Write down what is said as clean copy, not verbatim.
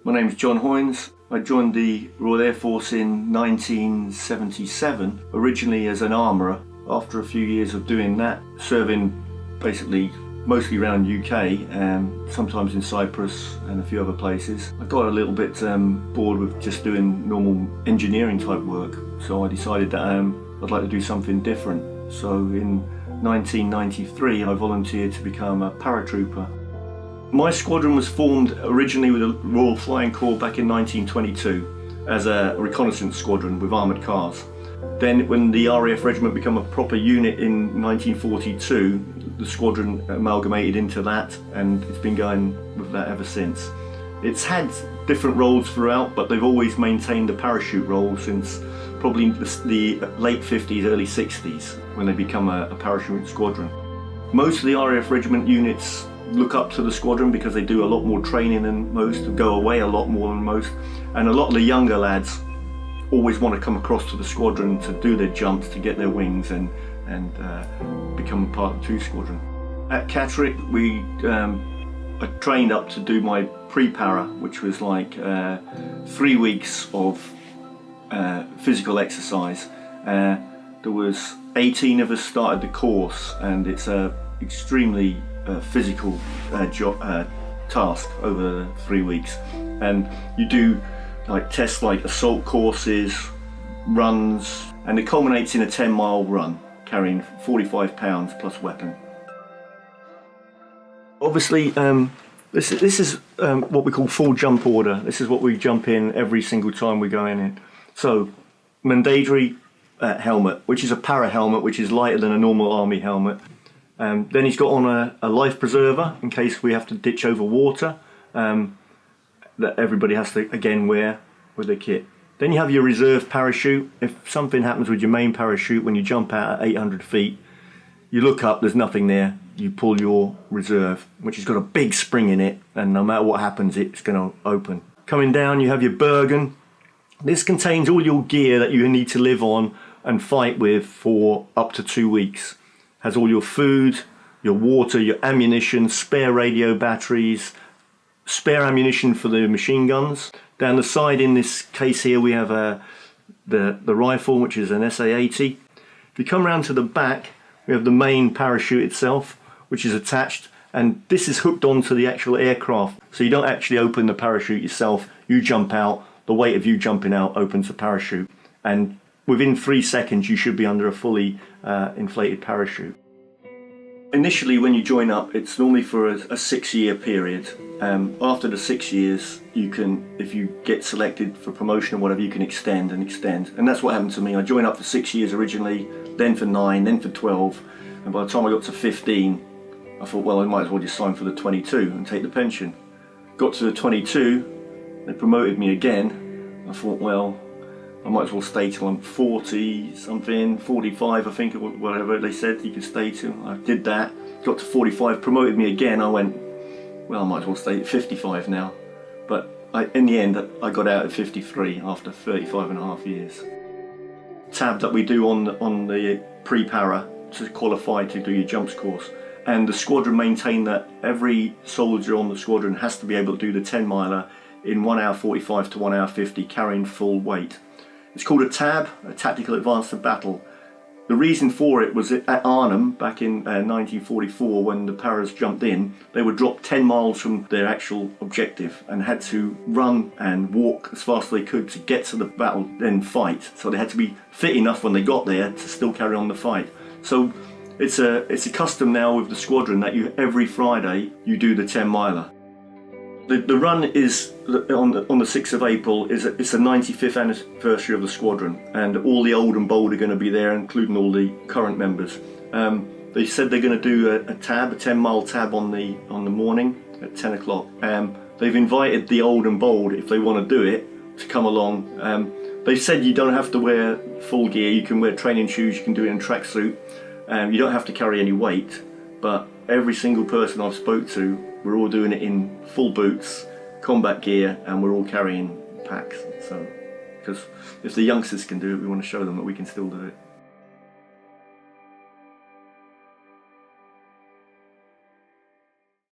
My name's John Hoynes. I joined the Royal Air Force in 1977, originally as an armourer. After a few years of doing that, serving basically mostly around UK and sometimes in Cyprus and a few other places, I got a little bit bored with just doing normal engineering type work. So I decided that I'd like to do something different. So in 1993 I volunteered to become a paratrooper. My squadron was formed originally with the Royal Flying Corps back in 1922 as a reconnaissance squadron with armoured cars. Then when the RAF regiment became a proper unit in 1942, the squadron amalgamated into that, and it's been going with that ever since. It's had different roles throughout, but they've always maintained the parachute role since probably the late 50s, early 60s, when they become a parachute squadron. Most of the RAF regiment units look up to the squadron because they do a lot more training than most, go away a lot more than most, and a lot of the younger lads always want to come across to the squadron to do their jumps, to get their wings and become part of the 2 Squadron. At Catterick I trained up to do my pre-para, which was like 3 weeks of physical exercise. There was 18 of us started the course, and it's a extremely physical task over 3 weeks, and you do like tests like assault courses, runs, and it culminates in a 10-mile run carrying 45 pounds plus weapon. Obviously this is what we call full jump order. This is what we jump in every single time we go in it. So mandatory helmet, which is a para helmet, which is lighter than a normal army helmet. Then he's got on a life preserver in case we have to ditch over water, that everybody has to again wear with their kit. Then you have your reserve parachute. If something happens with your main parachute when you jump out at 800 feet, you look up, there's nothing there, you pull your reserve, which has got a big spring in it, and no matter what happens it's going to open. Coming down you have your Bergen. This contains all your gear that you need to live on and fight with for up to 2 weeks. Has all your food, your water, your ammunition, spare radio batteries, spare ammunition for the machine guns. Down the side in this case here we have the rifle, which is an SA-80. If you come round to the back, we have the main parachute itself, which is attached, and this is hooked onto the actual aircraft. So you don't actually open the parachute yourself, you jump out, the weight of you jumping out opens the parachute, and within 3 seconds you should be under a fully inflated parachute. Initially when you join up, it's normally for a 6-year period. After the 6 years, you can, if you get selected for promotion or whatever, you can extend and extend. And that's what happened to me. I joined up for 6 years originally, then for 9, then for 12. And by the time I got to 15, I thought, well, I might as well just sign for the 22 and take the pension. Got to the 22, they promoted me again. I thought, well, I might as well stay till I'm 40 something, 45 I think, or whatever they said you could stay till. I did that, got to 45, promoted me again. I went, well, I might as well stay at 55 now. But in the end, I got out at 53 after 35 and a half years. Tab that we do on the pre-para to qualify to do your jumps course. And the squadron maintain that every soldier on the squadron has to be able to do the 10-miler in 1 hour 45 to 1 hour 50, carrying full weight. It's called a TAB, a Tactical Advance to Battle. The reason for it was at Arnhem back in 1944, when the paras jumped in, they were dropped 10 miles from their actual objective and had to run and walk as fast as they could to get to the battle, then fight. So they had to be fit enough when they got there to still carry on the fight. So it's a custom now with the squadron that every Friday you do the 10-miler. The run is on the 6th of April. It's the 95th anniversary of the squadron, and all the old and bold are going to be there, including all the current members. They said they're going to do a 10-mile tab on the morning at 10 o'clock. They've invited the old and bold, if they want to do it, to come along. They said you don't have to wear full gear. You can wear training shoes. You can do it in tracksuit. You don't have to carry any weight. But every single person I've spoke to, we're all doing it in full boots, combat gear, and we're all carrying packs. So, because if the youngsters can do it, we want to show them that we can still do it.